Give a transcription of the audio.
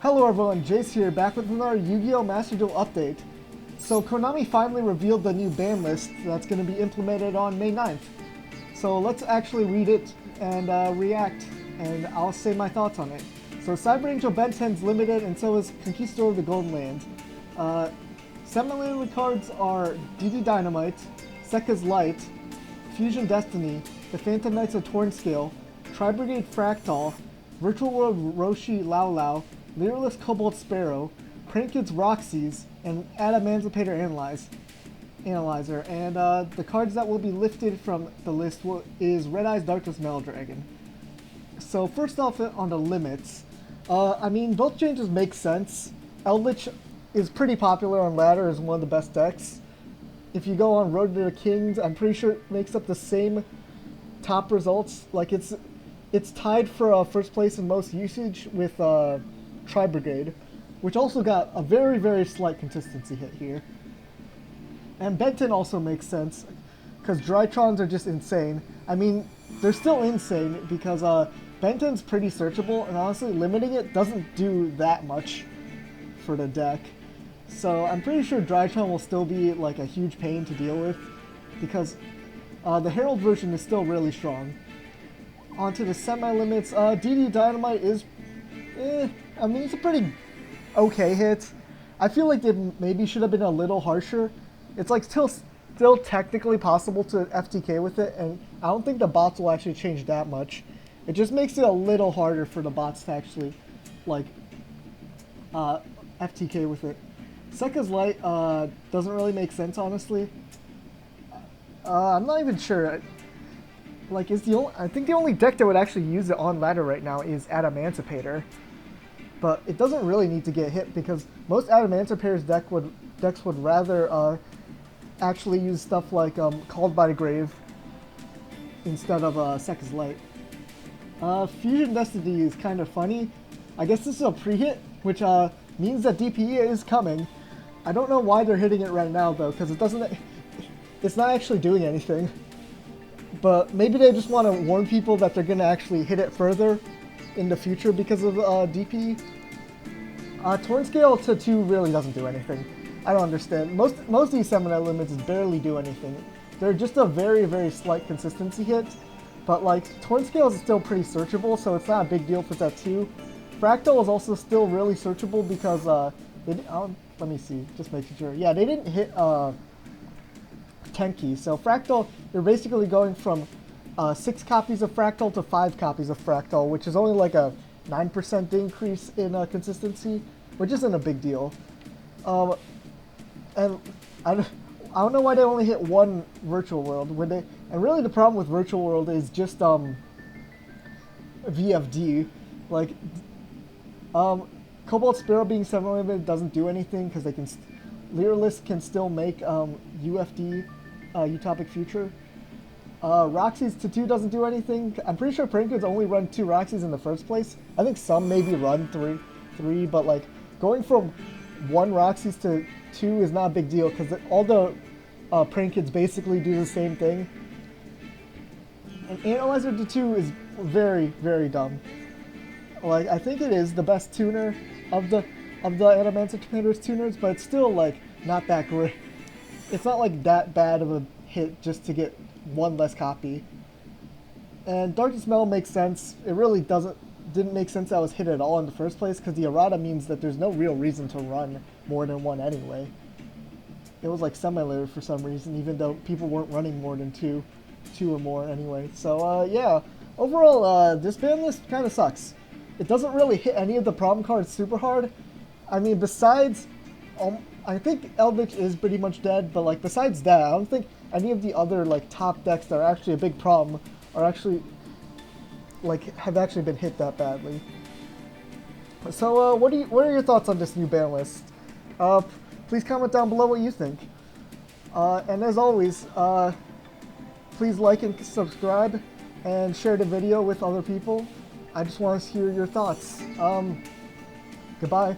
Hello everyone, Jace here, back with another Yu-Gi-Oh! Master Duel update. So Konami finally revealed the new ban list that's going to be implemented on May 9th. So let's actually read it and react, and I'll say my thoughts on it. So Cyber Angel Ben 10's limited, and so is Conquistador of the Golden Land. Semi-limited cards are DD Dynamite, Sekka's Light, Fusion Destiny, the Phantom Knights of Tornscale, Tri-Brigade Fractal, Virtual World Roshi Lao Lao, Leaderless Cobalt Sparrow, Prank Kids Roxy's, and Adamantipator Analyzer. And the cards that will be lifted from the list is Red Eyes Darkness Metal Dragon. So first off on the limits, I mean both changes make sense. Eldritch is pretty popular on ladder as one of the best decks. If you go on Road to the Kings, I'm pretty sure it makes up the same top results. Like it's tied for first place in most usage with tri-brigade, which also got a very, very slight consistency hit here. And Benton also makes sense, because Drytrons are just insane. I mean, they're still insane, because Benton's pretty searchable, and honestly, limiting it doesn't do that much for the deck. So I'm pretty sure Drytron will still be like a huge pain to deal with, because the Herald version is still really strong. Onto the semi-limits, DD Dynamite is, I mean, it's a pretty okay hit. I feel like they maybe should have been a little harsher. It's like still technically possible to FTK with it, and I don't think the bots will actually change that much. It just makes it a little harder for the bots to actually, like, FTK with it. Sekka's Light doesn't really make sense, honestly. I'm not even sure. Like, I think the only deck that would actually use it on ladder right now is Adamantipator. But it doesn't really need to get hit, because most Adamantipator's decks would rather actually use stuff like Called by the Grave instead of Sekka's Light. Fusion Destiny is kind of funny. I guess this is a pre-hit, which means that DPE is coming. I don't know why they're hitting it right now, though, because it's not actually doing anything. But maybe they just want to warn people that they're going to actually hit it further in the future because of DP. Tornscale to 2 really doesn't do anything. I don't understand. Most of these seminar limits barely do anything. They're just a very, very slight consistency hit. But like, Tornscale is still pretty searchable, so it's not a big deal if it's at 2. Fractal is also still really searchable because, let me see, just making sure. Yeah, they didn't hit 10 keys. So Fractal, you're basically going from 6 copies of Fractal to 5 copies of Fractal, which is only like a 9% increase in consistency, which isn't a big deal. And I don't know why they only hit 1 Virtual World. And really the problem with Virtual World is just VFD. Like, Cobalt Sparrow being 7-limited doesn't do anything, because Leaderless can still make UFD, Utopic Future. Roxy's to 2 doesn't do anything. I'm pretty sure Prank Kids only run 2 Roxys in the first place. I think some maybe run three, but like going from 1 Roxy's to 2 is not a big deal, because all the Prank Kids basically do the same thing. And Analyzer to 2 is very, very dumb. Like, I think it is the best tuner of the Adamantipator's tuners, but it's still like not that great. It's not like that bad of a hit just to get 1 less copy. And Darkness Metal makes sense. It really didn't make sense that it was hit at all in the first place, because the errata means that there's no real reason to run more than 1 anyway. It was like semi-limited for some reason, even though people weren't running more than two or more anyway. So yeah, overall this ban list kind of sucks. It doesn't really hit any of the problem cards super hard. I mean, besides, I think Eldritch is pretty much dead, but like besides that, I don't think any of the other like top decks that are actually a big problem are actually have actually been hit that badly. So what are your thoughts on this new ban list? Please comment down below what you think. And as always, please like and subscribe and share the video with other people. I just want to hear your thoughts. Goodbye.